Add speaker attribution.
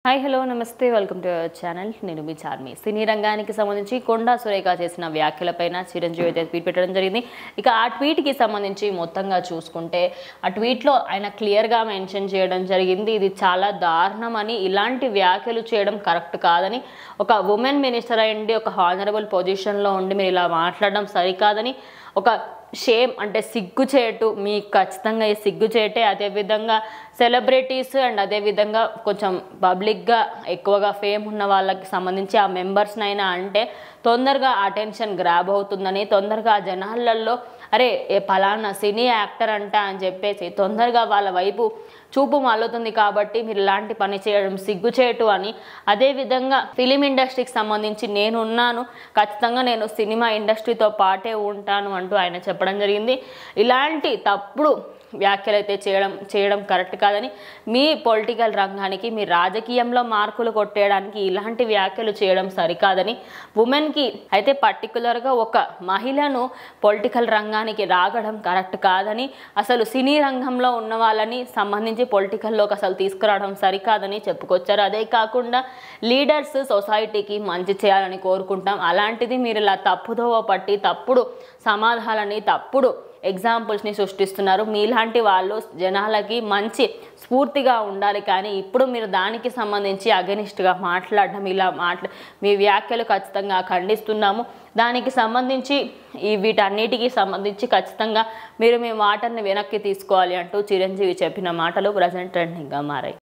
Speaker 1: Hi hello నమస్తే welcome to our channel. నేను మీ చార్మి. సినీ రంగానికి సంబంధించి కొండా సురేఖ చేసిన వ్యాఖ్యలపైన చిరంజీవి అయితే ట్వీట్ పెట్టడం జరిగింది. ఇక ఆ ట్వీట్కి సంబంధించి మొత్తంగా చూసుకుంటే ఆ ట్వీట్లో ఆయన క్లియర్గా మెన్షన్ చేయడం జరిగింది. ఇది చాలా దారుణం అని, ఇలాంటి వ్యాఖ్యలు చేయడం కరెక్ట్ కాదని, ఒక ఉమెన్ మినిస్టర్ అయ్యండి, ఒక హానరబుల్ పొజిషన్లో ఉండి మీరు ఇలా మాట్లాడడం సరికాదని, ఒక షేమ్ అంటే సిగ్గుచేటు, మీకు ఖచ్చితంగా ఈ సిగ్గుచేటే. అదేవిధంగా సెలబ్రిటీస్ అండ్ అదేవిధంగా కొంచెం పబ్లిక్గా ఎక్కువగా ఫేమ్ ఉన్న వాళ్ళకి సంబంధించి ఆ మెంబర్స్నైనా అంటే తొందరగా అటెన్షన్ గ్రాబ్ అవుతుందని, తొందరగా జనాలలో అరే పలానా సినీ యాక్టర్ అంట అని చెప్పేసి తొందరగా వాళ్ళ వైపు చూపు మల్లుతుంది. కాబట్టి మీరు ఇలాంటి పని చేయడం సిగ్గుచేటు అని, అదేవిధంగా ఫిలిం ఇండస్ట్రీకి సంబంధించి నేనున్నాను, ఖచ్చితంగా నేను సినిమా ఇండస్ట్రీతో పాటే ఉంటాను అంటూ ఆయన చెప్పడం జరిగింది. ఇలాంటి తప్పుడు వ్యాఖ్యలు అయితే చేయడం కరెక్ట్ కాదని, మీ పొలిటికల్ రంగానికి, మీ రాజకీయంలో మార్కులు కొట్టేయడానికి ఇలాంటి వ్యాఖ్యలు చేయడం సరికాదని, ఉమెన్కి అయితే పర్టికులర్గా ఒక మహిళను పొలిటికల్ రంగానికి రాగడం కరెక్ట్ కాదని, అసలు సినీ రంగంలో ఉన్న వాళ్ళని సంబంధించి పొలిటికల్లోకి అసలు తీసుకురావడం సరికాదని చెప్పుకొచ్చారు. అదే కాకుండా లీడర్స్ సొసైటీకి మంచి చేయాలని కోరుకుంటాం, అలాంటిది మీరు ఇలా తప్పుదోవ పట్టి తప్పుడు సమాధానాలని, తప్పుడు ఎగ్జాంపుల్స్ని సృష్టిస్తున్నారు. మీలాంటి వాళ్ళు జనాలకి మంచి స్ఫూర్తిగా ఉండాలి, కానీ ఇప్పుడు మీరు దానికి సంబంధించి అగెనిస్ట్గా మాట్లాడడం, ఇలా మీ వ్యాఖ్యలు ఖచ్చితంగా ఖండిస్తున్నాము. దానికి సంబంధించి వీటన్నిటికీ సంబంధించి ఖచ్చితంగా మీరు మీ మాటల్ని వెనక్కి తీసుకోవాలి అంటూ చిరంజీవి చెప్పిన మాటలు ప్రజెంట్ ట్రెండింగ్గా మారాయి.